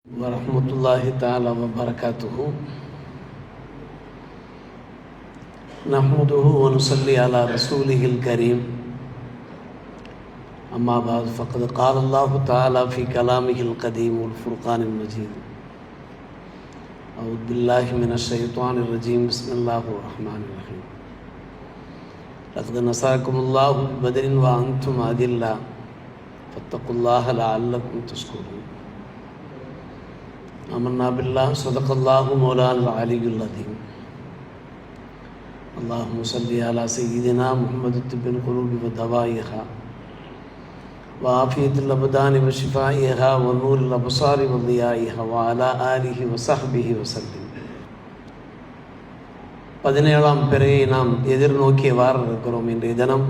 வரஹ்மத்துல்லாஹி தஆலா வபரகாத்துஹு. நஹ்மதுஹு வ நுஸல்லி அலா ரசூலிஹில் கரீம். அம்மா பஅத் ஃபக்கத் கால அல்லாஹு தஆலா ஃபீ கலாமிஹில் கதீம் வல் ஃபுர்கானில் மஜீத். அஊது பில்லாஹி மினஷ் ஷைத்தானிர் ரஜீம். பிஸ்மில்லாஹிர் ரஹ்மானிர் ரஹீம். லक़த் நஸரக்குமுல்லாஹு பிபத்ரின் வ அன்தும் அதில்லா ஃபத்தகுல்லாஹ லஅல்லக்கும் தஷ்குரூன். ஆமன்னா பில்லாஹ் ஸதகல்லாஹு மௌலானல் அலியுல் அஸீம். அல்லாஹும்ம ஸல்லி அலா சய்யிதினா முஹம்மது திப்பில் குலூபி வ தவாயிஹா வ ஆஃபியத்தில் அப்தானி வ ஷிஃபாயிஹா வ நூரில் அப்சாரி வ தியாயிஹா வ அலா ஆலிஹி வ ஸஹ்பிஹி வ ஸல்லிம். 17ஆம் பிறையை நாம் எதிர்நோக்கிய வாரம் இருக்கிறோம். இன்றைய தினம்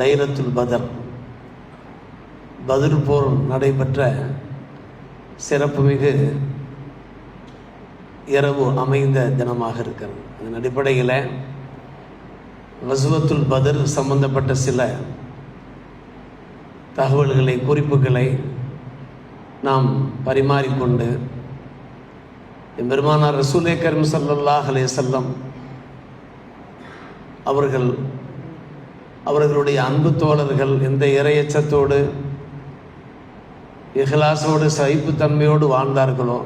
லைலத்துல் பதர், பத்ர் போர் நடைபெற்ற சிறப்புமிகு இரவு அமைந்த தினமாக இருக்கிறது. அதன் அடிப்படையில் கஸ்வத்துல் பத்ர் சம்பந்தப்பட்ட சில தகவல்களை, குறிப்புகளை நாம் பரிமாறிக்கொண்டு பெருமானார் ரசூலே கரீம் ஸல்லல்லாஹு அலைஹி வஸல்லம் அவர்களுடைய அன்பு தோழர்கள் எந்த இறையச்சத்தோடு இஹ்லாஸோடு சகிப்புத்தன்மையோடு வாழ்ந்தார்களோ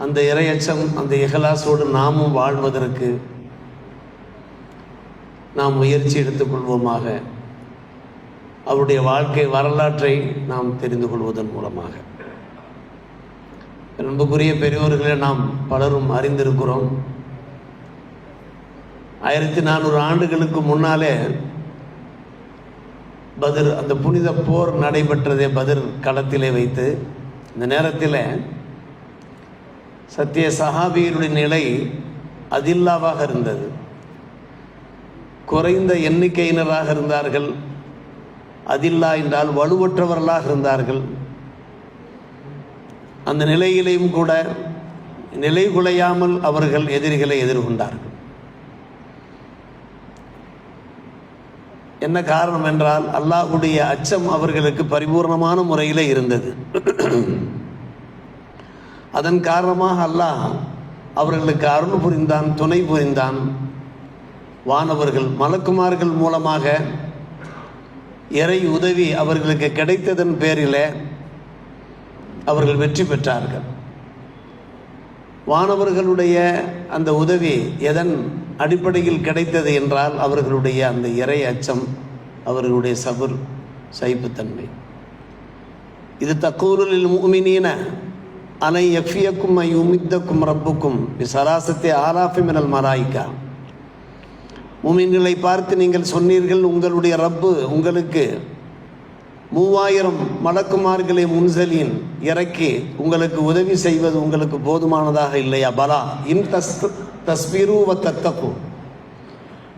அந்த இறையச்சம், அந்த இஹ்லாஸோடு நாமும் வாழ்வதற்கு நாம் முயற்சி எடுத்துக்கொள்வோமாக. அவருடைய வாழ்க்கை வரலாற்றை நாம் தெரிந்து கொள்வதன் மூலமாக. அன்புக்குரிய பெரியோர்களை நாம் பலரும் அறிந்திருக்கிறோம். 1400 ஆண்டுகளுக்கு முன்னாலே பத்ர், அந்த புனித போர் நடைபெற்றதே பத்ர் களத்திலே வைத்து. இந்த நேரத்தில் சத்திய சஹாபியருடைய நிலை அதில்லாவாக இருந்தது. குறைந்த எண்ணிக்கையினராக இருந்தார்கள். அதில்லா என்றால் வலுவற்றவர்களாக இருந்தார்கள். அந்த நிலையிலேயும் கூட நிலை குலையாமல் அவர்கள் எதிரிகளை எதிர்கொண்டார்கள். என்ன காரணம் என்றால், அல்லாஹ்வுடைய அச்சம் அவர்களுக்கு பரிபூர்ணமான முறையில் இருந்தது. அதன் காரணமாக அல்லாஹ் அவர்களுக்கு அருள் புரிந்தான், துணை புரிந்தான். வானவர்கள், மலக்குமார்கள் மூலமாக இறை உதவி அவர்களுக்கு கிடைத்ததன் பேரில் அவர்கள் வெற்றி பெற்றார்கள். வானவர்களுடைய அந்த உதவி எதன் அடிப்படையில் கிடைத்தது என்றால், அவர்களுடைய அந்த இறை அச்சம், அவர்களுடைய சபுர், சகிப்புத்தன்மை. இது தக்கூலுலில் முஃமினீன அலை யஃபியக்கும் ஐ உமித்தக்கும் ரப்புக்கும் பிசராசத்தே ஆலாஃபி மினல் மலாயிகா. முஃமின்களை பார்த்து நீங்கள் சொன்னீர்கள், உங்களுடைய ரப்பு உங்களுக்கு 3000 மலக்குமார்களை முன்சலீன் இறக்கி உங்களுக்கு உதவி செய்வது உங்களுக்கு போதுமானதாக இல்லையா? பலா இன் தஸ்பிரு வ தத்தகு.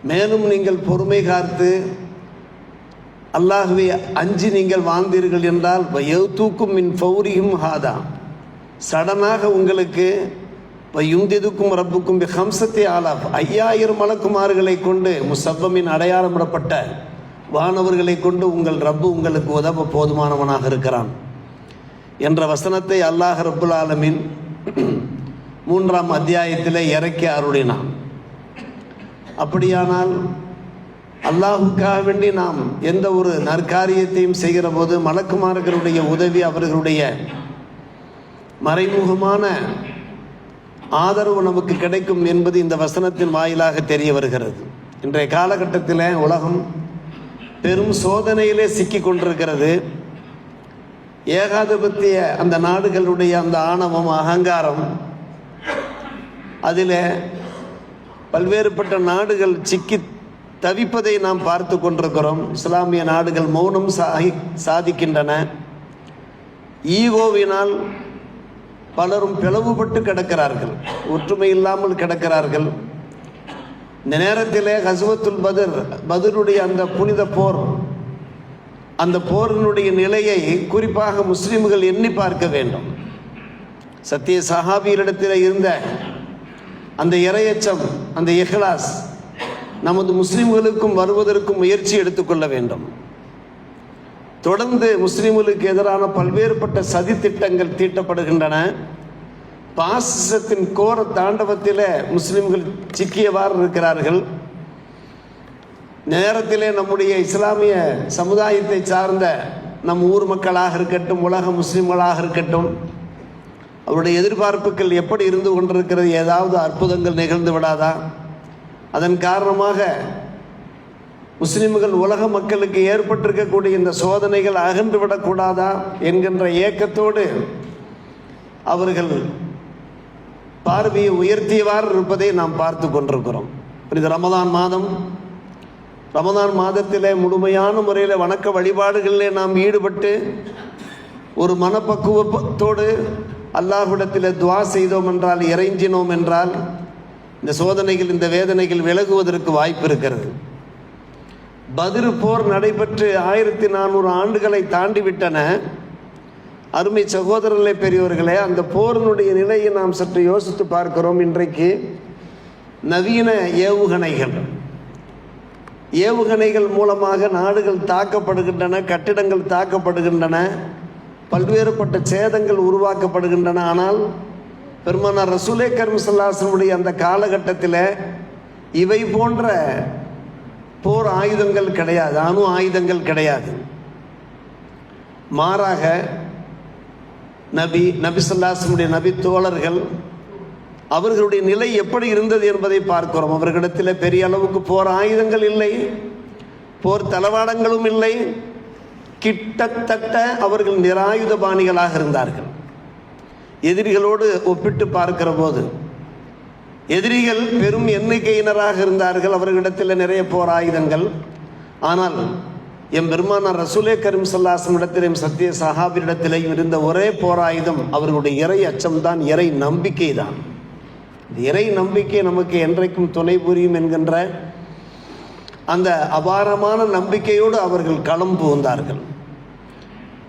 மேலும் நீங்கள் பொறுமை காத்து அல்லாஹ்வை அஞ்சி நீங்கள் வாழ்ந்தீர்கள் என்றால் வயௌதூக்கும் மின் ஃபௌரிஹிம் ஹாதா, சடனாக உங்களுக்கு யுந்திதுக்கும் ரப்புக்கும் பி ஹம்சத்தி ஆலாஃப், 5000 மலக்குமார்களை கொண்டு முசவ்வமின் அடையாளமிடப்பட்ட வானவர்களை கொண்டு உங்கள் ரப்பு உங்களுக்கு உதவ போதுமானவனாக இருக்கிறான் என்ற வசனத்தை அல்லாஹ் ரப்புல் ஆலமீன் 3ஆம் அத்தியாயத்தில் இறக்கி அருளினான். அப்படியானால் அல்லாஹுக்காக வேண்டி நாம் எந்த ஒரு நற்காரியத்தையும் செய்கிற போது மலக்குமார்களுடைய உதவி, அவர்களுடைய மறைமுகமான ஆதரவு நமக்கு கிடைக்கும் என்பது இந்த வசனத்தின் வாயிலாக தெரிய வருகிறது. இன்றைய காலகட்டத்தில் உலகம் பெரும் சோதனையிலே சிக்கி கொண்டிருக்கிறது. ஏகாதிபத்திய அந்த நாடுகளுடைய அந்த ஆணவம், அகங்காரம், அதில் பல்வேறுபட்ட நாடுகள் சிக்கி தவிப்பதை நாம் பார்த்து கொண்டிருக்கிறோம். இஸ்லாமிய நாடுகள் மௌனம் சாதிக்கின்றன. ஈகோவினால் பலரும் பிளவுபட்டு கிடக்கிறார்கள், ஒற்றுமை இல்லாமல் கிடக்கிறார்கள். இந்த நேரத்தில் கஸ்வத்துல் பத்ர், பத்ருடைய அந்த புனித போர், அந்த போரினுடைய நிலையை குறிப்பாக முஸ்லிம்கள் எண்ணி பார்க்க வேண்டும். சத்திய சஹாபியரிடத்தில் இருந்த அந்த இறையச்சம், அந்த இஹ்லாஸ் நமது முஸ்லிம்களுக்கும் வருவதற்கும் முயற்சி எடுத்துக்கொள்ள வேண்டும். தொடர்ந்து முஸ்லிம்களுக்கு எதிரான பல்வேறுபட்ட சதி திட்டங்கள் தீட்டப்படுகின்றன. பாசிசத்தின் கோர தாண்டவத்தில் முஸ்லிம்கள் சிக்கியவாறு இருக்கிறார்கள். நேரத்திலே நம்முடைய இஸ்லாமிய சமுதாயத்தை சார்ந்த நம் ஊர் மக்களாக இருக்கட்டும், உலக முஸ்லிம்களாக இருக்கட்டும், அவருடைய எதிர்பார்ப்புகள் எப்படி இருந்து கொண்டிருக்கிறது? ஏதாவது அற்புதங்கள் நிகழ்ந்து விடாதா? அதன் காரணமாக முஸ்லிம்கள் உலக மக்களுக்கு ஏற்பட்டிருக்கக்கூடிய இந்த சோதனைகள் அகன்று விடக்கூடாதா என்கின்ற ஏக்கத்தோடு அவர்கள் பார்வையை உயர்த்தியவாறு இருப்பதை நாம் பார்த்து கொண்டிருக்கிறோம். இது ரமதான் மாதம். ரமதான் மாதத்திலே முழுமையான முறையில் வணக்க வழிபாடுகளிலே நாம் ஈடுபட்டு ஒரு மனப்பக்குவத்தோடு அல்லாஹ்விடத்தில் துவா செய்தோம் என்றால், இறைஞ்சினோம் என்றால், இந்த சோதனைகள், இந்த வேதனைகள் விலகுவதற்கு வாய்ப்பு இருக்கிறது. பத்ர் போர் நடைபெற்று 1400 ஆண்டுகளை தாண்டிவிட்டன. அருமை சகோதரர்களே, பெரியவர்களே, அந்த போரினுடைய நிலையை நாம் சற்று யோசித்து பார்க்கிறோம். இன்றைக்கு நவீன ஏவுகணைகள் மூலமாக நாடுகள் தாக்கப்படுகின்றன, கட்டிடங்கள் தாக்கப்படுகின்றன, பல்வேறுபட்ட சேதங்கள் உருவாக்கப்படுகின்றன. ஆனால் பெருமானார் ரசூலே கரீம் ஸல்லல்லாஹு அலைஹி வஸல்லம் அந்த காலகட்டத்தில் இவை போன்ற போர் ஆயுதங்கள் கிடையாது, அணு ஆயுதங்கள் கிடையாது. மாறாக நபி ஸல்லல்லாஹு அலைஹி வஸல்லம் நபி தோழர்கள் அவர்களுடைய நிலை எப்படி இருந்தது என்பதை பார்க்கிறோம். அவர்களிடத்தில் பெரிய அளவுக்கு போர் ஆயுதங்கள் இல்லை, போர் தளவாடங்களும் இல்லை. கிட்டத்தட்ட அவர்கள் நிராயுதபாணிகளாக இருந்தார்கள். எதிரிகளோடு ஒப்பிட்டு பார்க்கிற போது எதிரிகள் பெரும் எண்ணிக்கையினராக இருந்தார்கள். அவர்களிடத்தில் நிறைய போர் ஆயுதங்கள். ஆனால் எம் பெருமானார் ரசூலே கரீம் ஸல்லல்லாஹு அலைஹி வஸல்லம் இடத்திலும் சத்திய சஹாபியிடத்திலேயும் இருந்த ஒரே போர் ஆயுதம் அவர்களுடைய இறை அச்சம்தான், இறை நம்பிக்கை தான். இறை நம்பிக்கை நமக்கு என்றைக்கும் துணை புரியும் என்கின்ற அந்த அபாரமான நம்பிக்கையோடு அவர்கள் களம் புகுந்தார்கள்.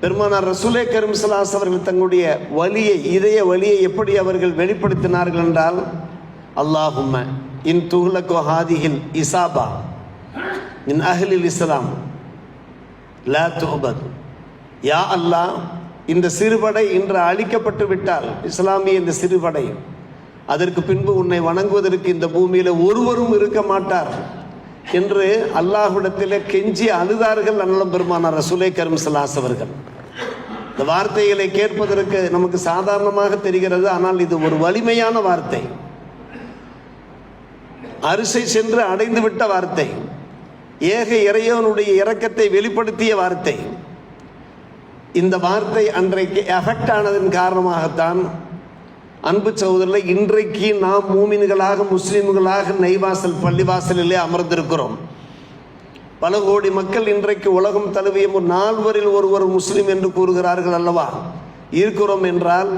பெருமானார் ரசூலே கரீம் ஸல்லல்லாஹு அலைஹி வஸல்லம் அவர்கள் தங்களுடைய வலியை, இதய வலியை எப்படி அவர்கள் வெளிப்படுத்தினார்கள் என்றால், அல்லாஹும்ம இன் துஹ்லகு ஹாதிஹில் இசாபா மின் அஹ்லில் இஸ்லாம் லா துஅபத். யா அல்லாஹ், இந்த சிறுபடை இன்று அழிக்கப்பட்டு விட்டால், இஸ்லாமிய இந்த சிறுபடை, அதற்கு பின்பு உன்னை வணங்குவதற்கு இந்த பூமியில் ஒருவரும் இருக்க மாட்டார் என்று அல்லாஹ்விடத்தில் கெஞ்சி அழுதார்கள் அண்ணலம் பெருமானார் ரசூலே கரீம் ஸல்லல்லாஹு அலைஹி வஸல்லம் அவர்கள். இந்த வார்த்தைகளை கேட்பதற்கு நமக்கு சாதாரணமாக தெரிகிறது. ஆனால் இது ஒரு வலிமையான வார்த்தை, அரிசை சென்று அடைந்து விட்ட வார்த்தை, ஏக இறைவனுடைய இரக்கத்தை வெளிப்படுத்திய வார்த்தை. இந்த வார்த்தை அன்றைக்கு எஃபெக்ட் ஆனதன் காரணமாகத்தான் அன்பு சகோதரர்களே, இன்றைக்கு நாம் மூமின்களாக, முஸ்லிம்களாக நெய்வாசல் பள்ளிவாசலிலே அமர்ந்திருக்கிறோம். பல கோடி மக்கள் இன்றைக்கு உலகம் தழுவிய 4வரில் ஒருவர் முஸ்லிம் என்று கூறுகிறார்கள் அல்லவா? இருக்கிறோம் என்றால்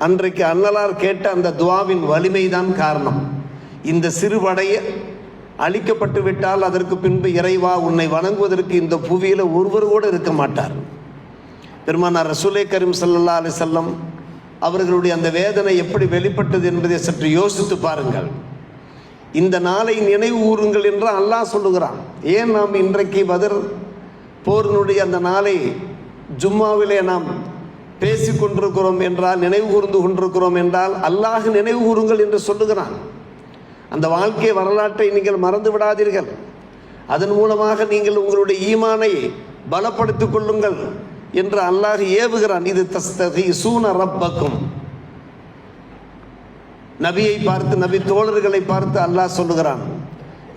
அன்றைக்கு அன்னலார் கேட்ட அந்த துவாவின் வலிமைதான் காரணம். இந்த சிறுபடை அழிக்கப்பட்டு விட்டால் அதற்கு பின்பு இறைவா உன்னை வணங்குவதற்கு இந்த புவியில் ஒருவர் கூட இருக்க மாட்டார். பெருமானார் ரசூலே கரீம் ஸல்லல்லாஹு அலைஹி வஸல்லம் அவர்களுடைய அந்த வேதனை எப்படி வெளிப்பட்டது என்பதை சற்று யோசித்து பாருங்கள். இந்த நாளை நினைவு கூறுங்கள் என்று அல்லாஹ் சொல்லுகிறான். ஏன் நாம் இன்றைக்கு பத்ர் போரினுடைய அந்த நாளை ஜும்மாவிலே நாம் பேசி கொண்டிருக்கிறோம் என்றால், நினைவு கூர்ந்து கொண்டிருக்கிறோம் என்றால், அல்லாஹ் நினைவு கூறுங்கள் என்று சொல்லுகிறான். அந்த வாழ்க்கை வரலாற்றை நீங்கள் மறந்து விடாதீர்கள். அதன் மூலமாக நீங்கள் உங்களுடைய ஈமானை பலப்படுத்திக் கொள்ளுங்கள் என்று அல்லாஹ் ஏவுகிறான். இது தஸ்தகீஸூன ரப்பக்கும். நபியை பார்த்து, நபி தோழர்களை பார்த்து அல்லாஹ் சொல்லுகிறான்,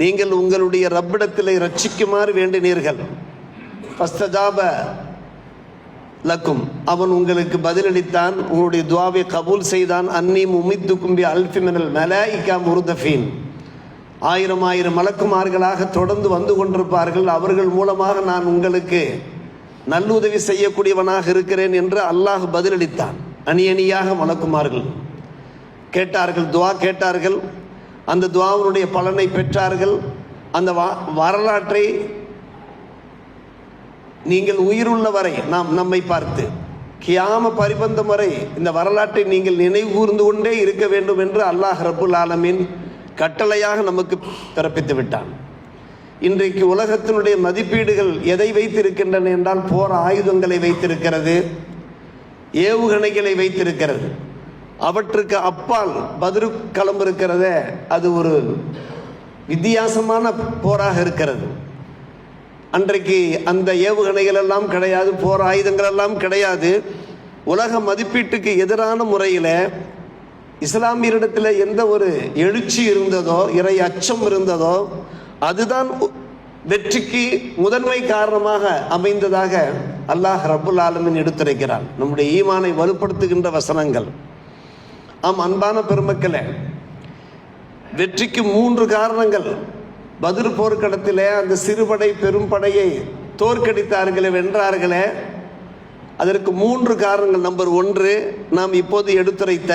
நீங்கள் உங்களுடைய ரப்பிடத்திலே ரட்சிக்குமாறு வேண்டினீர்கள். ஃபஸ்தஜாப லக்கும், அவன் உங்களுக்கு பதிலளித்தான், உங்களுடைய துவாவை கபூல் செய்தான். அன்னி முமித்துக்கும் பி அல்ஃபி மினல் மலாயிகா முர்தஃபீன், 1000 மலக்குமார்களாக தொடர்ந்து வந்து கொண்டிருப்பார்கள். அவர்கள் மூலமாக நான் உங்களுக்கு நல்லுதவி செய்யக்கூடியவனாக இருக்கிறேன் என்று அல்லாஹ் பதிலளித்தான். அணியணியாக மலக்குமார்கள் கேட்டார்கள், துவா கேட்டார்கள். அந்த துவாவினுடைய பலனை பெற்றார்கள். அந்த வரலாற்றை நீங்கள் உயிருள்ள வரை நம்மை பார்த்து கியாம பரிபந்தம் வரை இந்த வரலாற்றை நீங்கள் நினைவு கூர்ந்து கொண்டே இருக்க வேண்டும் என்று அல்லாஹ் ரப்புல் ஆலமீன் கட்டளையாக நமக்கு பிறப்பித்து விட்டான். இன்றைக்கு உலகத்தினுடைய மதிப்பீடுகள் எதை வைத்திருக்கின்றன என்றால் போர் ஆயுதங்களை வைத்திருக்கிறது, ஏவுகணைகளை வைத்திருக்கிறது. அவற்றுக்கு அப்பால் பதிரு களம் இருக்கிறத, அது ஒரு வித்தியாசமான போராக இருக்கிறது. அன்றைக்கு அந்த ஏவுகணைகள் எல்லாம் கிடையாது, போர் ஆயுதங்கள் எல்லாம் கிடையாது. உலக மதிப்பீட்டுக்கு எதிரான முறையில் இஸ்லாமியரிடத்தில் எந்த ஒரு எழுச்சி இருந்ததோ, இறை அச்சம் இருந்ததோ, அதுதான் வெற்றிக்கு முதன்மை காரணமாக அமைந்ததாக அல்லாஹ் ரப்புல் ஆலமீன் எடுத்துரைக்கிறான். நம்முடைய ஈமானை வலுப்படுத்துகின்ற வசனங்கள். ஆம் அன்பான பெருமக்களே, வெற்றிக்கு 3 காரணங்கள். பத்ர் போர்க்களத்திலே அந்த சிறுபடை பெரும்படையை தோற்கடித்தார்களே, வென்றார்களே, அதற்கு 3 காரணங்கள். நம்பர் 1, நாம் இப்போது எடுத்துரைத்த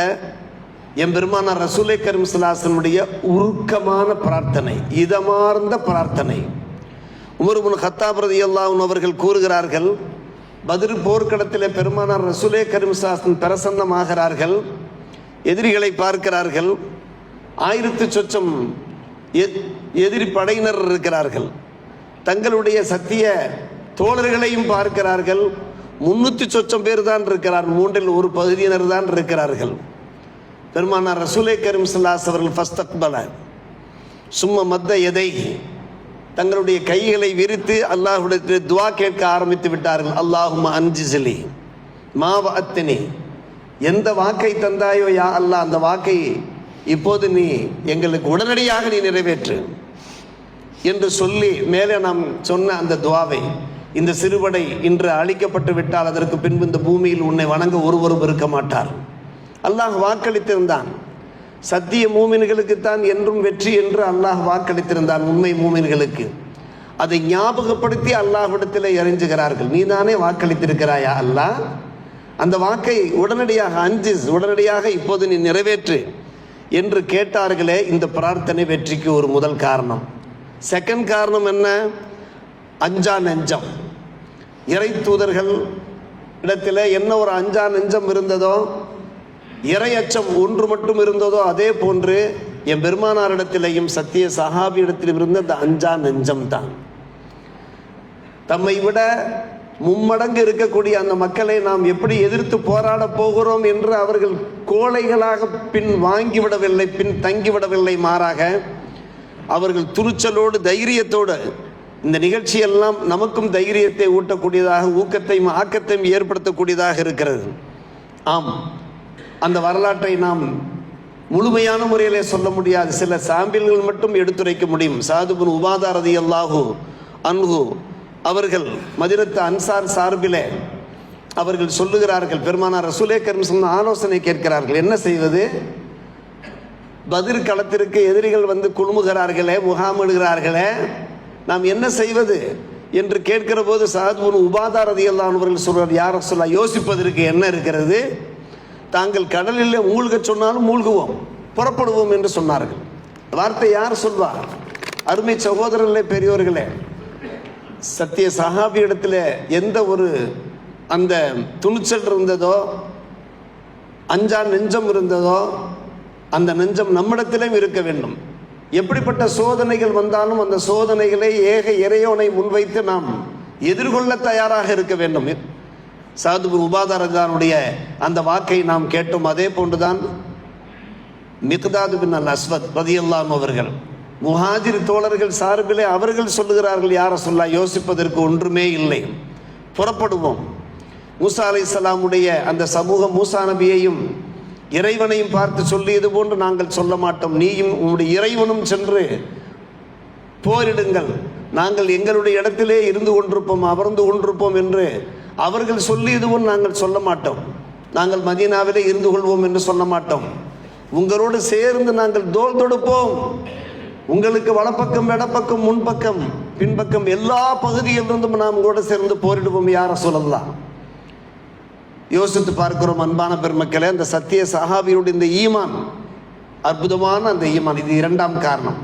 எம்பெருமானார் ரசூலே கரீம் ஸல்லல்லாஹு அலைஹி வஸல்லம் உருக்கமான பிரார்த்தனை, இதமார்ந்த பிரார்த்தனை. உமர் இப்னு கத்தாப் ரலியல்லாஹு அன்ஹு அவர்கள் கூறுகிறார்கள், பத்ர் போர்க்களத்திலே பெருமானார் ரசூலே கரீம் ஸல்லல்லாஹு அலைஹி வஸல்லம் பிரசன்னமாகிறார்கள். எதிரிகளை பார்க்கிறார்கள். 1000 சொச்சம் எதிரி படையினர் இருக்கிறார்கள். தங்களுடைய சத்திய தோழர்களையும் பார்க்கிறார்கள். 300 சொச்சம் பேர் தான் இருக்கிறார், 3இல் 1 பகுதியினர் தான் இருக்கிறார்கள். பெருமானார் ரசூலே கரீம் ஸல்லல்லாஹு அலைஹி வஸல்லம் அவர்கள் ஃபஸ்தக்பல சும்ம மத்த எதை, தங்களுடைய கைகளை விரித்து அல்லாஹ்விடத்தில் துஆ கேட்க ஆரம்பித்து விட்டார்கள். அல்லாஹும்ம அன்ஜிஸ்லி மா வஅத்னி, எந்த வாக்கை தந்தாயோ யா அல்லாஹ், அந்த வாக்கை இப்போது நீ எங்களுக்கு உடனடியாக நீ நிறைவேற்று என்று சொல்லி மேலே நாம் சொன்ன அந்த துஆவை, இந்த சிறுபடை இன்று அழிக்கப்பட்டு விட்டால் அதற்கு பின்பு இந்த பூமியில் உன்னை வணங்க ஒருவரும் இருக்க மாட்டார். அல்லாஹ் வாக்களித்திருந்தான். சத்திய மூமின்களுக்குத்தான் என்றும் வெற்றி என்று அல்லாஹ் வாக்களித்திருந்தான், உண்மை மூமின்களுக்கு. அதை ஞாபகப்படுத்தி அல்லாஹ்விடத்தில் இறைஞ்சுகிறார்கள். நீ தானே வாக்களித்திருக்கிறாயா அல்லாஹ், அந்த வாக்கை உடனடியாக அஞ்சிஸ், உடனடியாக இப்போது நீ நிறைவேற்று என்று கேட்டார்களே. இந்த பிரார்த்தனை வெற்றிக்கு ஒரு முதல் காரணம். செகண்ட் காரணம் என்ன? அஞ்சா நெஞ்சம். இறை தூதர்கள் இடத்துல என்ன ஒரு அஞ்சா நெஞ்சம் இருந்ததோ, இறை அச்சம் ஒன்று மட்டும் இருந்ததோ, அதே போன்று என் பெருமானாரிடத்திலையும் சத்திய சஹாபியிடத்திலும் இருந்த அந்த அஞ்சா நெஞ்சம் தான். தம்மை விட மும்மடங்கு இருக்கக்கூடிய அந்த மக்களை நாம் எப்படி எதிர்த்து போராட போகிறோம் என்று அவர்கள் கோழைகளாக பின் வாங்கிவிடவில்லை, பின் தங்கிவிடவில்லை. மாறாக அவர்கள் துணிச்சலோடு தைரியத்தோடு, இந்த நிகழ்ச்சியெல்லாம் நமக்கும் தைரியத்தை ஊட்டக்கூடியதாக, ஊக்கத்தையும் ஆக்கத்தையும் ஏற்படுத்தக்கூடியதாக இருக்கிறது. ஆம், அந்த வரலாற்றை நாம் முழுமையான முறையிலே சொல்ல முடியாது, சில சாம்பிள்கள் மட்டும் எடுத்துரைக்க முடியும். சாது பின் உபாதா ரலியல்லாஹு அன்ஹு அவர்கள் மதீனத்து அன்சார் சார்பிலே அவர்கள் சொல்லுகிறார்கள், பெருமானார் ரசூலே கரீம் ஸல்லல்லாஹு அலைஹி வஸல்லம் ஆலோசனை கேட்கிறார்கள். என்ன செய்வது? பத்ர் களத்திற்கு எதிரிகள் வந்து குழுமுகிறார்களே, முகாமிடுகிறார்களே, நாம் என்ன செய்வது என்று கேட்கிற போது சாது பின் உபாதா ரலியல்லாஹு அன்ஹு அவர்கள் சொல்றார், யா ரசூலல்லாஹ், யோசிப்பதற்கு என்ன இருக்கிறது? தாங்கள் கடலில் மூழ்க சொன்னாலும் மூழ்குவோம், புறப்படுவோம் என்று சொன்னார்கள். வார்த்தை யார் சொல்வார்? அருமை சகோதரர்களே, பெரியோர்களே, சத்திய சஹாபி இடத்துல எந்த ஒரு அந்த துணிச்சல் இருந்ததோ, அஞ்சா நெஞ்சம் இருந்ததோ, அந்த நெஞ்சம் நம்மிடத்திலும் இருக்க வேண்டும். எப்படிப்பட்ட சோதனைகள் வந்தாலும் அந்த சோதனைகளை ஏக இறையோனை முன்வைத்து நாம் எதிர்கொள்ள தயாராக இருக்க வேண்டும். சாது பின் உபாதா ரலியல்லாஹுடைய அந்த வாக்கை நாம் கேட்டோம். அதே போன்றுதான் மிக்தாது பின் அல் அஸ்வத் ரலியல்லாஹு அன்ஹு அவர்கள், முஹாஜிர் தோழர்கள் சார்பிலே அவர்கள் சொல்லுகிறார்கள், யா ரசூலல்லாஹ், யோசிப்பதற்கு ஒன்றுமே இல்லை, புறப்படுவோம். மூசா அலைஹிஸ்ஸலாமுடைய அந்த சமூகம் மூசா நபியையும் இறைவனையும் பார்த்து சொல்லியது போன்று நாங்கள் சொல்ல மாட்டோம், நீயும் உன்னுடைய இறைவனும் சென்று போரிடுங்கள், நாங்கள் எங்களுடைய இடத்திலே இருந்து கொண்டிருப்போம், அமர்ந்து கொண்டிருப்போம் என்று அவர்கள் சொல்லியது போன்று நாங்கள் சொல்ல மாட்டோம். நாங்கள் மதீனாவிலே இருந்து கொள்வோம் என்று சொல்ல மாட்டோம். உங்களோடு சேர்ந்து நாங்கள் தோள் தொடுப்போம். உங்களுக்கு வலப்பக்கம், இடப்பக்கம், முன்பக்கம், பின்பக்கம் எல்லா பகுதியிலிருந்தும் நாம் கூட சேர்ந்து போரிடுவோம் யா ரசூலல்லாஹ். யோசித்து பார்க்கிறோம் அன்பான பெருமக்களே, அந்த சத்திய சஹாபியுடைய இந்த ஈமான், அற்புதமான அந்த ஈமான். இது இரண்டாம் காரணம்.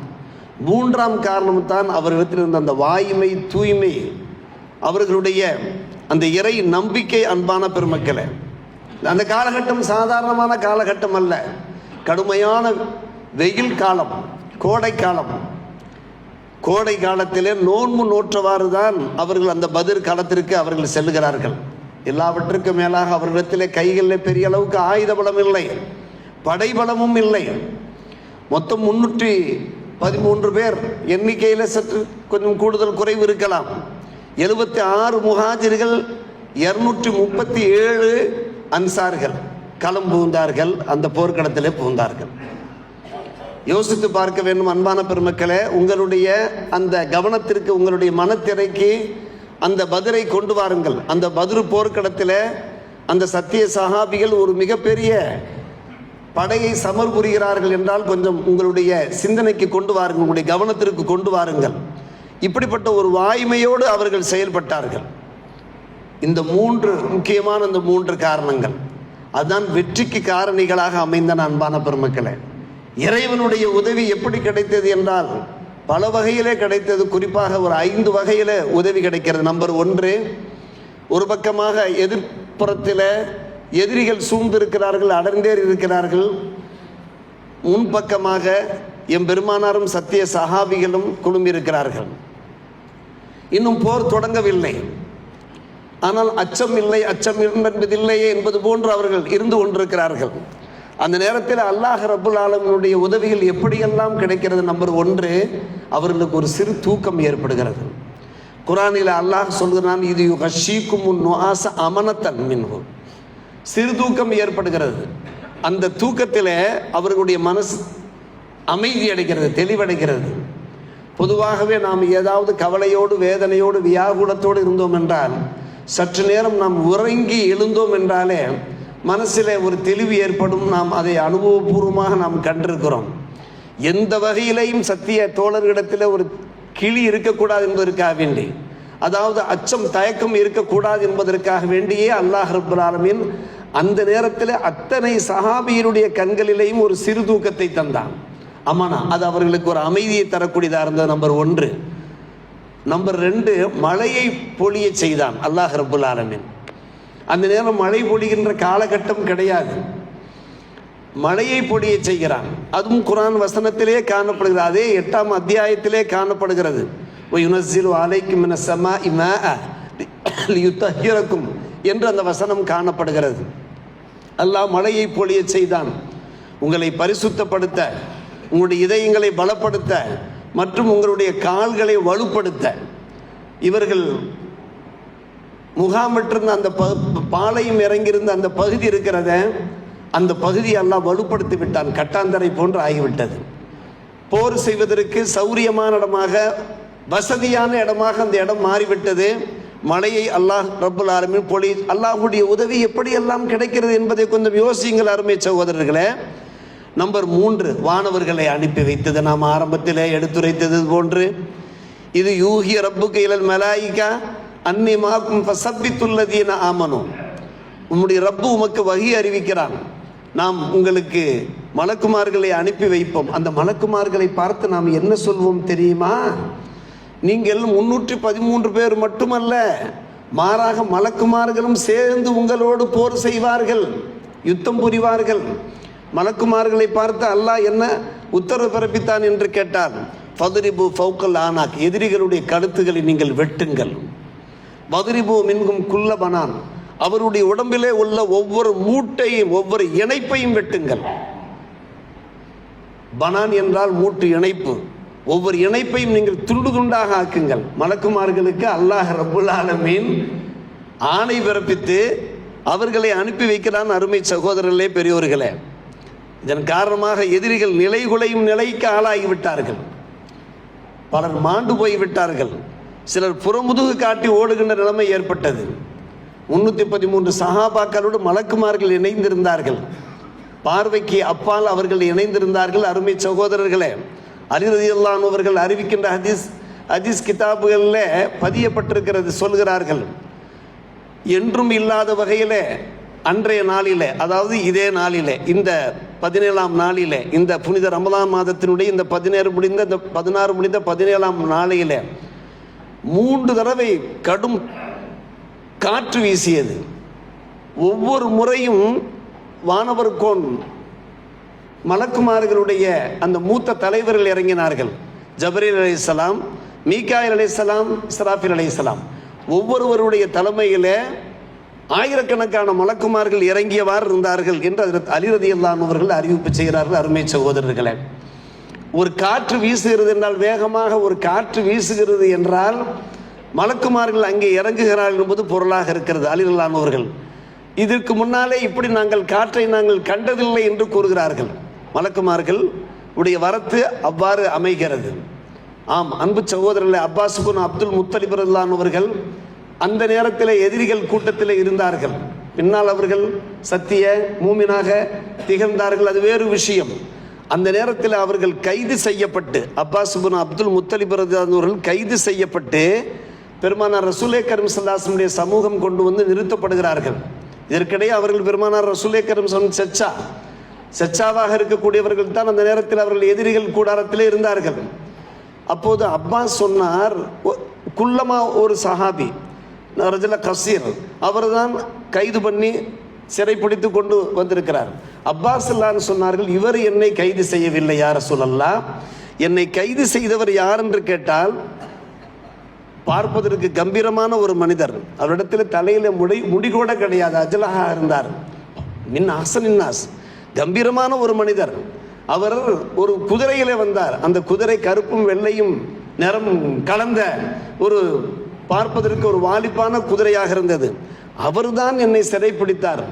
மூன்றாம் காரணம் தான் அவர்களிடத்தில் இருந்த அந்த வாய்மை, தூய்மை, அவர்களுடைய அந்த இறை நம்பிக்கை. அன்பான பெருமக்களே, அந்த காலகட்டம் சாதாரணமான காலகட்டம் அல்ல. கடுமையான வெயில் காலம், கோடை காலம். கோடை காலத்திலே நோன்பு நோற்றவாறு தான் அவர்கள் அந்த பத்ர் காலத்திற்கு அவர்கள் செல்லுகிறார்கள். எல்லாவற்றுக்கும் மேலாக அவர்களிடத்திலே கைகளில் பெரிய அளவுக்கு ஆயுத பலம் இல்லை, படைபலமும் இல்லை. மொத்தம் 313 பேர், எண்ணிக்கையில் சற்று கொஞ்சம் கூடுதல் குறைவு இருக்கலாம். 76 முஹாஜிர்கள், 237 அன்சார்கள் களம் புகுந்தார்கள், அந்த போர்க்களத்திலே புகுந்தார்கள். யோசித்து பார்க்க வேண்டும் அன்பான பெருமக்களே. உங்களுடைய அந்த கவனத்திற்கு, உங்களுடைய மனத்திரைக்கு அந்த பத்ரை கொண்டு வாருங்கள். அந்த பத்ரு போர்க்களத்தில் அந்த சத்திய சஹாபிகள் ஒரு மிகப்பெரிய படையை சமர் புரிகிறார்கள் என்றால் கொஞ்சம் உங்களுடைய சிந்தனைக்கு கொண்டு வாருங்கள், உங்களுடைய கவனத்திற்கு கொண்டு வாருங்கள். இப்படிப்பட்ட ஒரு வாய்மையோடு அவர்கள் செயல்பட்டார்கள். இந்த 3 முக்கியமான இந்த 3 காரணங்கள் அதுதான் வெற்றிக்கு காரணிகளாக அமைந்தன. அன்பான பெருமக்களே, இறைவனுடைய உதவி எப்படி கிடைத்தது என்றால் பல வகையிலே கிடைத்தது. குறிப்பாக ஒரு 5 வகையில் உதவி கிடைக்கிறது. நம்பர் 1, ஒரு பக்கமாக எதிர்ப்புறத்தில் எதிரிகள் சூழ்ந்திருக்கிறார்கள், அடர்ந்தேறி இருக்கிறார்கள். முன்பக்கமாக எம்பெருமானாரும் சத்திய சஹாபிகளும் குழும்பியிருக்கிறார்கள். இன்னும் போர் தொடங்கவில்லை, ஆனால் அச்சம் இல்லை, அச்சம் என்பதில்லையே என்பது போன்று அவர்கள் இருந்து கொண்டிருக்கிறார்கள். அந்த நேரத்தில் அல்லாஹ் ரப்புல் ஆலமீனுடைய உதவிகள் எப்படியெல்லாம் கிடைக்கிறது? நம்பர் 1, அவர்களுக்கு ஒரு சிறு தூக்கம் ஏற்படுகிறது. குர்ஆனில் அல்லாஹ் சொல்கிறான், இது யுகஷீக்குமுன் நுஆஸ அமனத்தன் மின்ஹு, சிறு தூக்கம் ஏற்படுகிறது. அந்த தூக்கத்தில் அவர்களுடைய மனசு அமைதி அடைகிறது, தெளிவடைகிறது. பொதுவாகவே நாம் ஏதாவது கவலையோடு, வேதனையோடு, வியாகுலத்தோடு இருந்தோம் என்றால், சற்று நேரம் நாம் உறங்கி எழுந்தோம் என்றாலே மனசில் ஒரு தெளிவு ஏற்படும். நாம் அதை அனுபவபூர்வமாக நாம் கண்டிருக்கிறோம். எந்த வகையிலையும் சத்திய தோழர்களிடத்தில் ஒரு கிளி இருக்கக்கூடாது என்பதற்காக வேண்டி, அதாவது அச்சம், தயக்கம் இருக்கக்கூடாது என்பதற்காக வேண்டியே அல்லாஹ் ரப்புல் ஆலமீன் அந்த நேரத்தில் அத்தனை சஹாபியினுடைய கண்களிலேயும் ஒரு சிறு தூக்கத்தை தந்தான். ஆமாண்ணா, அது அவர்களுக்கு ஒரு அமைதியை தரக்கூடியதாக இருந்தது. நம்பர் 1. நம்பர் 2, மழையை பொழிய செய்தான் அல்லாஹ் ரப்புல் ஆலமீன். அந்த நேரம் மழை பொழிகின்ற காலகட்டம் கிடையாது, மழையை பொழிய செய்கிறான். அதுவும் குர்ஆன் வசனத்திலே காணப்படுகிறது. அதே 8ஆம் அத்தியாயத்திலே காணப்படுகிறது. வயுனஸ்ஸிலு அலைக்கும் மினஸ் ஸமாஇ மாஅ லியுத்தஹிரக்கும் என்று அந்த வசனம் காணப்படுகிறது. அல்லாஹ் மழையை பொழிய செய்தான், உங்களை பரிசுத்தப்படுத்த, உங்களுடைய இதயங்களை பலப்படுத்த மற்றும் உங்களுடைய கால்களை வலுப்படுத்த. இவர்கள் முகாமிட்டிருந்த அந்த பாளையம் இறங்கியிருந்த அந்த பகுதி இருக்கிறத, அந்த பகுதியை அல்லாஹ் வலுப்படுத்தி விட்டான். கட்டாந்தரை போன்று ஆகிவிட்டது. போர் செய்வதற்கு சௌரியமான இடமாக, வசதியான இடமாக அந்த இடம் மாறிவிட்டது. மழையை அல்லாஹ் ரப்புல் ஆலமீன் பொழி. அல்லாஹுடைய உதவி எப்படியெல்லாம் கிடைக்கிறது என்பதை கொஞ்சம் யோசியுங்கள் அருமை சகோதரர்களே. நம்பர் 3, வானவர்களை அனுப்பி வைத்தது. நாம் ஆரம்பத்திலே எடுத்துரைத்தது போன்று, இது யூஹி ரப்புக இலல் மலாயிகா அன்னி மாக்கும் ஃபஸப்பித்துல்லதீன ஆமனு, உம்முடைய ரப்பு உமக்கு வஹி அறிவிக்கிறான், நாம் உங்களுக்கு மலக்குமார்களை அனுப்பி வைப்போம். அந்த மலக்குமார்களை பார்த்து நாம் என்ன சொல்வோம் தெரியுமா? நீங்கள் 313 பேர் மட்டுமல்ல, மாறாக மலக்குமார்களும் சேர்ந்து உங்களோடு போர் செய்வார்கள், யுத்தம் புரிவார்கள். மலக்குமார்களை பார்த்து அல்லாஹ் என்ன உத்தரவு பிறப்பித்தான் என்று கேட்டார். ஃபதுரிபு ஃபௌகல் ஆனாக், எதிரிகளுடைய கழுத்துக்களை நீங்கள் வெட்டுங்கள். வதுரிபு மின்கும் குல்ல பனான், அவருடைய உடம்பிலே உள்ள ஒவ்வொரு மூட்டையும், ஒவ்வொரு இணைப்பையும் வெட்டுங்கள். பனான் என்றால் மூட்டு இணைப்பு. ஒவ்வொரு இணைப்பையும் நீங்கள் துண்டு துண்டாக ஆக்குங்கள். மலக்குமார்களுக்கு அல்லாஹ் ரப்புல் ஆலமீன் ஆணை பிறப்பித்து அவர்களை அனுப்பி வைக்கிறான். அருமை சகோதரர்களே, பெரியோர்களே, இதன் காரணமாக எதிரிகள் நிலைகுலையும் நிலைக்கு ஆளாகிவிட்டார்கள். பலர் மாண்டு போய்விட்டார்கள். சிலர் புறமுதுகு காட்டி ஓடுகின்ற நிலைமை ஏற்பட்டது. 313 சஹாபாக்களோடு மலக்குமார்கள் இணைந்திருந்தார்கள். பார்வைக்கு அப்பால் அவர்கள் இணைந்திருந்தார்கள். அருமை சகோதரர்களே, அலி ரலியல்லாஹு அன்ஹு அவர்கள் அறிவிக்கின்ற ஹதீஸ் கிதாபுகளில் பதியப்பட்டிருக்கிறது. சொல்கிறார்கள், என்றும் இல்லாத வகையில் அன்றைய நாளிலே, அதாவது இதே நாளிலே, இந்த 17ஆம் நாளிலே, இந்த புனித ரமலான் மாதத்தினுடைய இந்த 16 முடிந்த 17ஆம் நாளிலே 3 தடவை கடும் காற்று வீசியது. ஒவ்வொரு முறையும் வானவர்கோன் மலக்குமார்களுடைய அந்த மூத்த தலைவர்கள் இறங்கினார்கள். ஜபரீல் அலைஹிஸ்ஸலாம், மீகாயில் அலைஹிஸ்ஸலாம், இஸ்ராஃபில் அலைஹிஸ்ஸலாம் ஒவ்வொருவருடைய தலைமையில் ஆயிரக்கணக்கான மலக்குமார்கள் இறங்கியவாறு இருந்தார்கள் என்று ஹஜ்ரத் அலி ரலியல்லாஹு அன்ஹு அவர்கள் அறிவிப்பு செய்கிறார்கள். அருமை சகோதரர்களே, ஒரு காற்று வீசுகிறது என்றால், வேகமாக ஒரு காற்று வீசுகிறது என்றால் மலக்குமார்கள் அங்கே இறங்குகிறார்கள் என்பது பொருளாக இருக்கிறது. அலி ரலியல்லாஹு அன்ஹு அவர்கள் இதற்கு முன்னாலே இப்படி நாங்கள் காற்றை நாங்கள் கண்டதில்லை என்று கூறுகிறார்கள். மலக்குமார்கள் உடைய வரத்து அவ்வாறு அமைகிறது. ஆம், அன்பு சகோதரர்களே, அப்பாஸ் இப்னு அப்துல் முத்தலிப் ரலியல்லாஹு அன்ஹு அவர்கள் அந்த நேரத்தில் எதிரிகள் கூட்டத்தில் இருந்தார்கள். பின்னால் அவர்கள் சத்திய மூமினாக திகழ்ந்தார்கள், அது வேறு விஷயம். அந்த நேரத்தில் அவர்கள் கைது செய்யப்பட்டு, அப்பாஸ் இப்னு அப்துல் முத்தலிப் ரலியல்லாஹு அன்ஹு அவர்கள் கைது செய்யப்பட்டு பெருமானார் ரசூலே கரீம் ஸல்லல்லாஹு அலைஹி வஸல்லம் சமூகம் கொண்டு வந்து நிறுத்தப்படுகிறார்கள். இதற்கிடையே அவர்கள் பெருமானார் ரசூலே கரீம் ஸல்லல்லாஹு அலைஹி வஸல்லம் செச்சாவாக இருக்கக்கூடியவர்கள் தான் அந்த நேரத்தில் அவர்கள் எதிரிகள் கூடாரத்திலே இருந்தார்கள். அப்போது அப்பாஸ் சொன்னார், குள்ளமா ஒரு சஹாபி ரஜுல கசீர் அவர் தான் கைது பண்ணி சிறைப்பிடித்து கொண்டு வந்திருக்கிறார். அப்பாஸ் அல்லான்னு சொன்னார்கள், இவர் என்னை கைது செய்யவில்லை யா ரசூலல்லாஹ், என்னை கைது செய்தவர் யார் என்று கேட்டால் பார்ப்பதற்கு கம்பீரமான ஒரு மனிதர், அவரிடத்தில் தலையில முடிகூட கிடையாது, அஜலஹா இருந்தார், மின் அஹ்சனின்னாஸ், கம்பீரமான ஒரு மனிதர். அவர் ஒரு குதிரையிலே வந்தார். அந்த குதிரை கருப்பும் வெள்ளையும் நிறம் கலந்த ஒரு பார்ப்பதற்கு ஒரு வாலிப்பான குதிரையாக இருந்தது. அவர்தான் என்னை சிறைப்பிடித்தார்.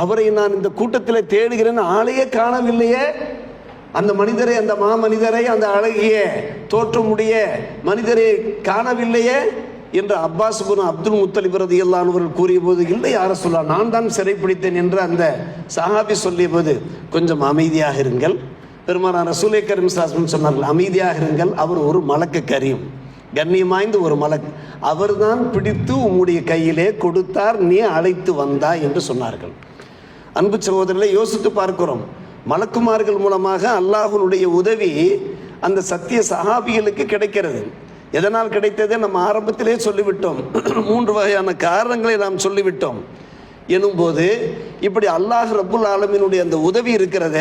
அவரை நான் இந்த கூட்டத்தில் தேடுகிறேன், ஆளையே காணவில்லையே. அந்த மனிதரை, அந்த மாமனிதரை, அந்த அழகிய தோற்றமுடைய மனிதரை காணவில்லையே என்று அப்பாஸ் இப்னு அப்துல் முத்தலிப் ரலியல்லாஹு அன்ஹு அவர்கள் கூறிய போது, இல்லை யா ரசூலல்லாஹ், நான் தான் சிறைப்பிடித்தேன் என்று அந்த சஹாபி சொல்லிய போது, கொஞ்சம் அமைதியாக இருங்கள். பெருமானார் ரசூலே கரீம் ஸல்லல்லாஹு அலைஹி வஸல்லம் சொன்னார்கள், அமைதியாக இருங்கள், அவர் ஒரு மலக்கு கரீம், கண்ணியமாய்ந்த ஒரு மலக், அவர்தான் பிடித்து உம்முடைய கையிலே கொடுத்தார், நீ அழைத்து வந்தாய் என்று சொன்னார்கள். அன்பு சகோதரர்களை, யோசித்து பார்க்கிறோம், மலக்குமார்கள் மூலமாக அல்லாஹ்வுடைய உதவி அந்த சத்திய சஹாபிகளுக்கு கிடைக்கிறது. எதனால் கிடைத்தது நம்ம ஆரம்பத்திலே சொல்லிவிட்டோம். 3 வகையான காரணங்களை நாம் சொல்லிவிட்டோம். எனும்போது இப்படி அல்லாஹ் ரப்புல் ஆலமீனுடைய அந்த உதவி இருக்கிறத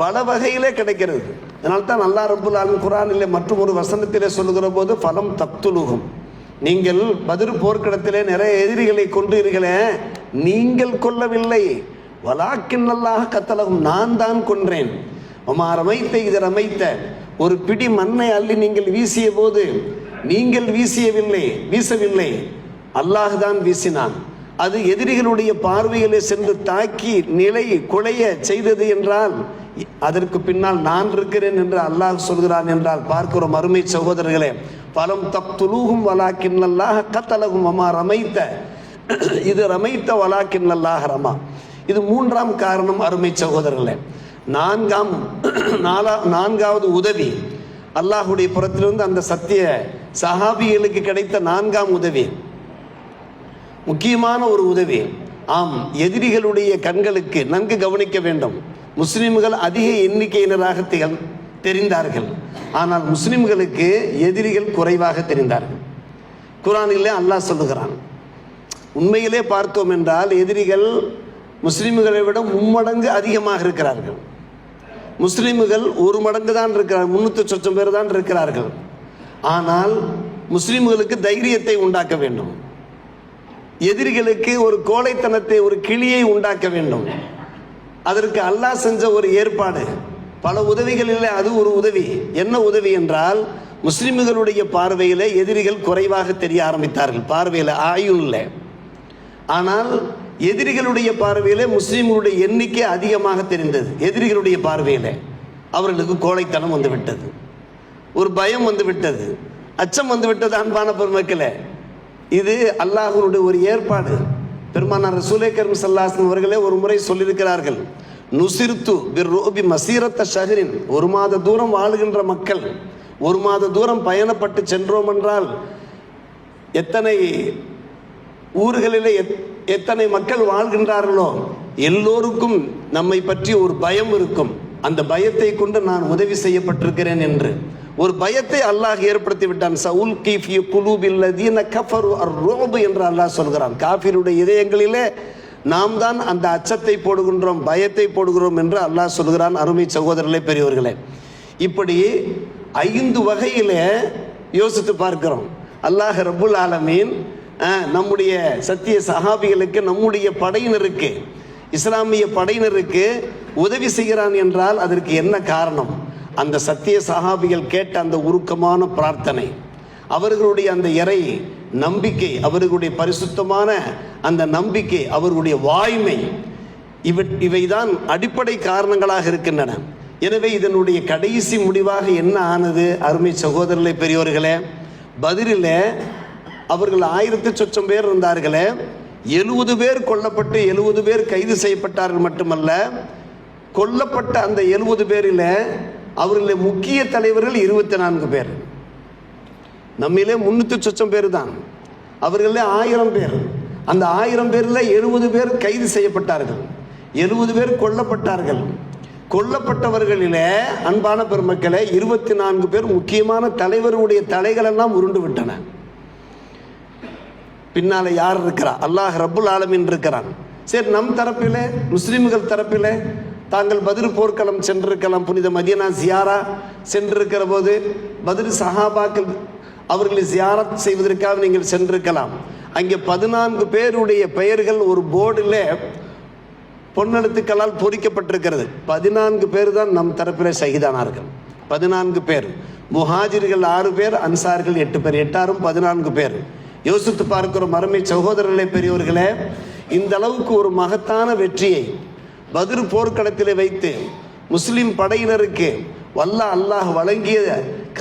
பல வகையிலே கிடைக்கிறது. அதனால்தான் அல்லாஹ் ரப்புல் ஆலமீன் குர்ஆனிலே மற்றும் ஒரு வசனத்திலே சொல்லுகிற போது, ஃபலம் தக்துலுஹும், நீங்கள் பத்ர் போர்க்களத்திலே நிறைய எதிரிகளை கொன்றீர்களே, நீங்கள் கொல்லவில்லை, வலாக்கின் அல்லாஹ் கத்தலகும், நான் தான் கொன்றேன். ஒமா ரமைத்த இது ரமைத்த, ஒரு பிடி மண்ணை அள்ளி நீங்கள் வீசிய போது நீங்கள் வீசவில்லை, அல்லாஹ் தான் வீசினான். அது எதிரிகளுடைய பார்வையிலே சென்று தாக்கி குலைய செய்தது என்றால் அதற்கு பின்னால் நான் இருக்கிறேன் என்று அல்லாஹ் சொல்கிறான் என்றால் பார்க்கிறோம். அருமை சகோதரர்களே, பலம் தக்துலூஹும் வலாக்கின் அல்லாஹ் கத்தலகும் வமா ரமைத்த இது ரமைத்த வலாக்கின் அல்லாஹ் ரமா. இது 3ஆம் காரணம். அருமை சகோதரர்களே, நான்காவது உதவி அல்லாஹுடைய புறத்திலிருந்து அந்த சத்திய சஹாபிகளுக்கு கிடைத்த 4ஆம் உதவி, முக்கியமான ஒரு உதவி. ஆம், எதிரிகளுடைய கண்களுக்கு நன்கு கவனிக்க வேண்டும். முஸ்லிம்கள் அதிக எண்ணிக்கையினராக தெரிந்தார்கள், ஆனால் முஸ்லிம்களுக்கு எதிரிகள் குறைவாக தெரிந்தார்கள். குர்ஆனிலே அல்லாஹ் சொல்லுகிறான், உண்மையிலே பார்த்தோம் என்றால் எதிரிகள் முஸ்லிம்களை விட 3 மடங்கு அதிகமாக இருக்கிறார்கள். முஸ்லிம்கள் 1 மடங்கு தான் இருக்கிறார்கள், 300 சொச்சம் பேர் தான் இருக்கிறார்கள். ஆனால் முஸ்லிம்களுக்கு தைரியத்தை உண்டாக்க வேண்டும், எதிரிகளுக்கு ஒரு கோழைத்தனத்தை, ஒரு கிளியை உண்டாக்க வேண்டும். அதற்கு அல்லாஹ் செஞ்ச ஒரு ஏற்பாடு, பல உதவிகளில் அது ஒரு உதவி. என்ன உதவி என்றால், முஸ்லிம்களுடைய பார்வையில் எதிரிகள் குறைவாக தெரிய ஆரம்பித்தார்கள், பார்வையில் ஆயுனில். ஆனால் எதிரிகளுடைய பார்வையில் முஸ்லிம்களுடைய எண்ணிக்கை அதிகமாக தெரிந்தது. எதிரிகளுடைய பார்வையில் அவர்களுக்கு கோழைத்தனம் வந்துவிட்டது, ஒரு பயம் வந்துவிட்டது, அச்சம் வந்துவிட்டது. அன்பான பெருமக்களே, இது அல்லாஹ்வுடைய ஒரு ஏற்பாடு. பெருமானார் ரசூலே கரீம் ஸல்லல்லாஹு அலைஹி வஸல்லம் அவர்களே ஒரு முறை சொல்லியிருக்கிறார்கள், நுசிர்து பிர்ருபி மசீரத்த ஷஹரின், 1 மாத தூரம் வாழுகின்ற மக்கள், 1 மாத தூரம் பயணப்பட்டு சென்றோம் என்றால் எத்தனை ஊர்களிலே எத்தனை மக்கள் வாழ்கின்றார்களோ எல்லோருக்கும் நம்மை பற்றி ஒரு பயம் இருக்கும். அந்த பயத்தை கொண்டு நான் உதவி செய்யப்பட்டிருக்கிறேன் என்று ஒரு பயத்தை அல்லாஹ் ஏற்படுத்தி விட்டான். சவுல் கீஃபி குலூபில்லதீன கஃபரு அர்-ருஅப் என்று அல்லாஹ் சொல்கிறான். காஃபிருடைய இதயங்களிலே நாம் தான் அந்த அச்சத்தை போடுகின்றோம், பயத்தை போடுகிறோம் என்று அல்லாஹ் சொல்கிறான். அருமை சகோதரர்களே, பெரியவர்களே, இப்படி 5 வகையில் யோசித்து பார்க்கிறோம். அல்லாஹ் ரப்புல் ஆலமீன் நம்முடைய சத்திய சஹாபிகளுக்கு, நம்முடைய படையினருக்கு, இஸ்லாமிய படையினருக்கு உதவி செய்கிறான் என்றால் அதற்கு என்ன காரணம்? அந்த சத்திய சஹாபிகள் கேட்ட அந்த உருக்கமான பிரார்த்தனை, அவர்களுடைய அந்த இறை நம்பிக்கை, அவர்களுடைய பரிசுத்தமான அந்த நம்பிக்கை, அவர்களுடைய வாய்மை, இவைதான் அடிப்படை காரணங்களாக இருக்கின்றன. எனவே இதனுடைய கடைசி முடிவாக என்ன ஆனது? அருமை சகோதரர்களே, பெரியோர்களே, பதிரில் அவர்கள் 1000 சொச்சம் பேர் இருந்தார்களே, 70 பேர் கொல்லப்பட்டு 70 பேர் கைது செய்யப்பட்டார்கள். மட்டுமல்ல, கொல்லப்பட்ட அந்த 70 பேரில் அவர்களுடைய முக்கிய தலைவர்கள் 24 பேர். நம்மிலே 300 சொச்சம் பேர் தான், அவர்களே 1000 பேர். அந்த 1000 பேரில் 70 பேர் கைது செய்யப்பட்டார்கள், 70 பேர் கொல்லப்பட்டார்கள். கொல்லப்பட்டவர்களிலே அன்பான பெருமக்களே 24 பேர் முக்கியமான தலைவருடைய தலைகளெல்லாம் உருண்டு விட்டன. பின்னால யார் இருக்கிறா? அல்லாஹ் ரப்புல் ஆலமீன் இருக்கிறான். சரி, நம் தரப்பிலே, முஸ்லிம்கள் தரப்பிலே, தாங்கள் பதிர் போர்க்களம் சென்றிருக்கலாம், புனித மதீனா ஜியாரா சென்றிருக்கிற போது பதிர் சஹாபாக்கள் அவர்களை ஜியாரத் செய்வதற்காக நீங்கள் சென்றிருக்கலாம். அங்கே 14 பேருடைய பெயர்கள் ஒரு போர்டில் பொன்னெழுத்துக்களால் பொறிக்கப்பட்டிருக்கிறது. 14 பேர் தான் நம் தரப்பிலே ஷஹீதானார்கள். 14 பேர். முஹாஜிர்கள் 6 பேர், அன்சார்கள் 8 பேர், 8 14 பேர். யோசித்து பார்க்கிறோம் அருமை சகோதரர்களே, பெரியோர்களே, இந்த அளவுக்கு ஒரு மகத்தான வெற்றியை பத்ர் போர்க்களத்தில் வைத்து முஸ்லிம் படையினருக்கு வல்ல அல்லாஹ் வழங்கிய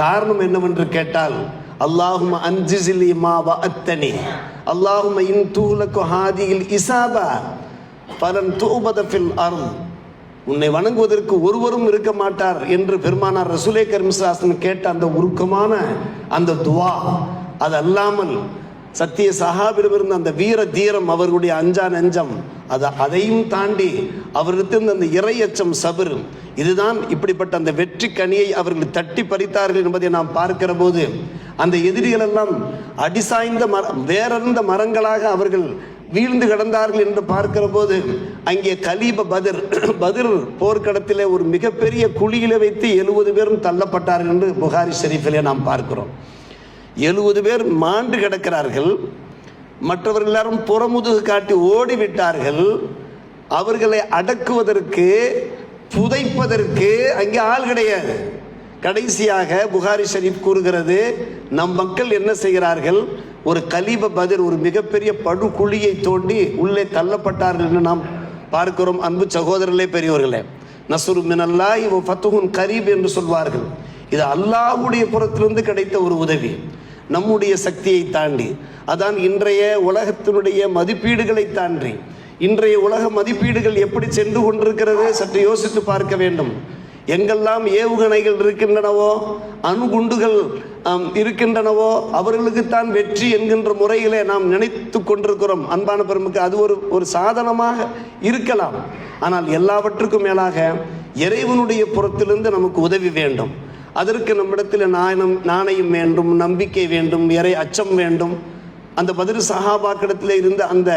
காரணம் என்னவென்று கேட்டால், அல்லாஹும்ம அன்ஜிஸிலி மா வஅத்தனி, அல்லாஹும்ம இன் துஹ்லகு ஹாதிஹில் இஸாபா ஃபலன் துஅபத ஃபில் அர்த், உன்னை வணங்குவதற்கு ஒருவரும் இருக்க மாட்டார் என்று பெருமானார் ரசூலே கரீம் ஸல்லல்லாஹு அலைஹி வஸல்லம் கேட்ட அந்த உருக்கமான அந்த துவா, அது அல்லாமல் சத்திய சஹாபியிடமிருந்த அந்த வீர தீரம், அவர்களுடைய அஞ்சா நெஞ்சம், அதையும் தாண்டி அவர்களுக்கு அந்த இறையச்சம், சபர், இதுதான் இப்படிப்பட்ட அந்த வெற்றி கனியை அவர்கள் தட்டி பறித்தார்கள் என்பதை நாம் பார்க்கிற போது, அந்த எதிரிகள் எல்லாம் அடிசாய்ந்த வேறந்த மரங்களாக அவர்கள் வீழ்ந்து கிடந்தார்கள் என்று பார்க்கிற போது, அங்கே கலீப பதிர் போர்க்களத்திலே ஒரு மிகப்பெரிய குழியில வைத்து 70 பேரும் தள்ளப்பட்டார்கள் என்று புகாரி ஷெரீஃபிலே நாம் பார்க்கிறோம். 70 பேர் மாண்டு கிடக்கிறார்கள். மற்றவர்கள் எல்லாரும் புறமுதுகு காட்டி ஓடிவிட்டார்கள். அவர்களை அடக்குவதற்கு, புதைப்பதற்கு அங்கே ஆள் கிடையாது. கடைசியாக புகாரி ஷரீஃப் கூறுகிறது, நம் மக்கள் என்ன செய்கிறார்கள்? ஒரு கலீப பதிர், ஒரு மிகப்பெரிய படுகுழியை தோண்டி உள்ளே தள்ளப்பட்டார்கள் என்று நாம் பார்க்கிறோம். அன்பு சகோதரர்களே, பெரியோர்களே, நஸ்ரு மினல்லாஹி வ ஃபத்ஹுன் கரீப் என்று சொல்வார்கள். இது அல்லாஹ்வுடைய புறத்திலிருந்து கிடைத்த ஒரு உதவி, நம்முடைய சக்தியை தாண்டி. அதான் இன்றைய உலகத்தினுடைய மதிப்பீடுகளை தாண்டி, இன்றைய உலக மதிப்பீடுகள் எப்படி சென்று கொண்டிருக்கிறது சற்று யோசித்து பார்க்க வேண்டும். எங்கெல்லாம் ஏவுகணைகள் இருக்கின்றனவோ, அணுகுண்டுகள் இருக்கின்றனவோ, அவர்களுக்குத்தான் வெற்றி என்கின்ற முறையிலே நாம் நினைத்து கொண்டிருக்கிறோம். அன்பான பெருமக்கள், அது ஒரு சாதனமாக இருக்கலாம். ஆனால் எல்லாவற்றுக்கும் மேலாக இறைவனுடைய புறத்திலிருந்து நமக்கு உதவி வேண்டும். அதற்கு நம்மிடத்தில் நாணயம் வேண்டும், நம்பிக்கை வேண்டும், இறை அச்சம் வேண்டும். அந்த பதிர் சஹாபாக்கிடத்தில் இருந்த அந்த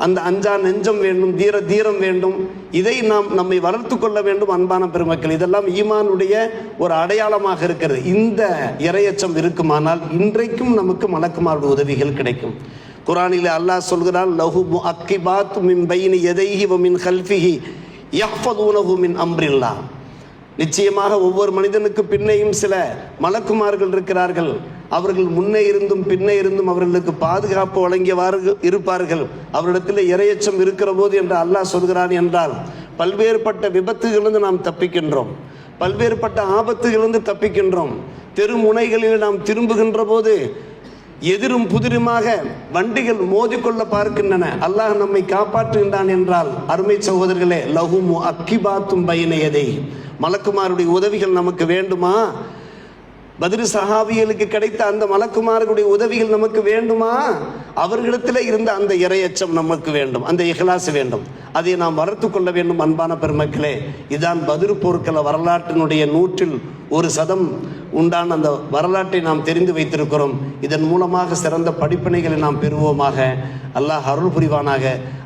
அந்த அஞ்சா நெஞ்சம் வேண்டும், தீரம் வேண்டும். இதை நாம் நம்மை வளர்த்து கொள்ள வேண்டும். அன்பான பெருமக்கள், இதெல்லாம் ஈமானுடைய ஒரு அடையாளமாக இருக்கிறது. இந்த இறையச்சம் இருக்குமானால் இன்றைக்கும் நமக்கு மலக்குமாருடைய உதவிகள் கிடைக்கும். குர்ஆனிலே அல்லாஹ் சொல்கிறான், லஹு முஅக்கிபாத்து மின் பைனி யதைஹி வ மின் கல்ஃபிஹி யஹ்ஃபதுனஹு மின் அம்ரில்லாஹ். நிச்சயமாக ஒவ்வொரு மனிதனுக்கு பின்னையும் சில மலக்குமார்கள் இருக்கிறார்கள். அவர்கள் முன்னே இருந்தும் பின்னே இருந்தும் அவர்களுக்கு பாதுகாப்பு வழங்கியவாறு இருப்பார்கள். அவரிடத்தில் இறையச்சம் இருக்கிற போது என்று அல்லாஹ் சொல்கிறான் என்றால், பல்வேறுபட்ட விபத்துகளிலிருந்து நாம் தப்பிக்கின்றோம், பல்வேறுபட்ட ஆபத்துகளிலிருந்து தப்பிக்கின்றோம். தெருமுனைகளில் நாம் திரும்புகின்ற போது எதிரும் புதிருமாக வண்டிகள் மோதிக்கொள்ள பார்க்கின்றன. அல்லாஹ் நம்மை காப்பாற்றுகின்றான் என்றால், அருமை சகோதரர்களே, லஹு முஅக்கிபாத்தும் பைன யதைஹி, மலக்குமாருடைய உதவிகள் நமக்கு வேண்டுமா? பத்ர் சஹாபிகளுக்கு கிடைத்த அந்த மலக்குமார்களுடைய உதவிகள் நமக்கு வேண்டுமா? அவர்களிடத்தில் இருந்த அந்த இறையச்சம் நமக்கு வேண்டும், அந்த இஹ்லாஸ் வேண்டும். அதை நாம் வளர்த்து கொள்ள வேண்டும். அன்பான பெருமக்களே, இதான் பத்ர் போர்க்கள வரலாற்றினுடைய 100% உண்டான அந்த வரலாற்றை நாம் தெரிந்து வைத்திருக்கிறோம். இதன் மூலமாக சிறந்த படிப்பினைகளை நாம் பெறுவோமாக. அல்லாஹ் அருள் புரிவானாக.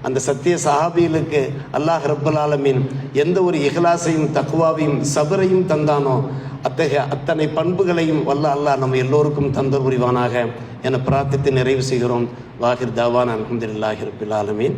அந்த சத்திய சஹாபிகளுக்கு அல்லாஹ் ரப்பல் ஆலமீன் எந்த ஒரு இஹ்லாஸையும், தக்வாவையும், சபரையும் தந்தானோ, அத்தகைய அத்தனை பண்புகளையும் வல்ல அல்லாஹ் நம்ம எல்லோருக்கும் தந்தர் புரிவானாக என பிரார்த்தித்து நிறைவு செய்கிறோம். வாஹிர் தாவான் அல்ஹம்துலில்லாஹி ரப்பில் ஆலமீன்.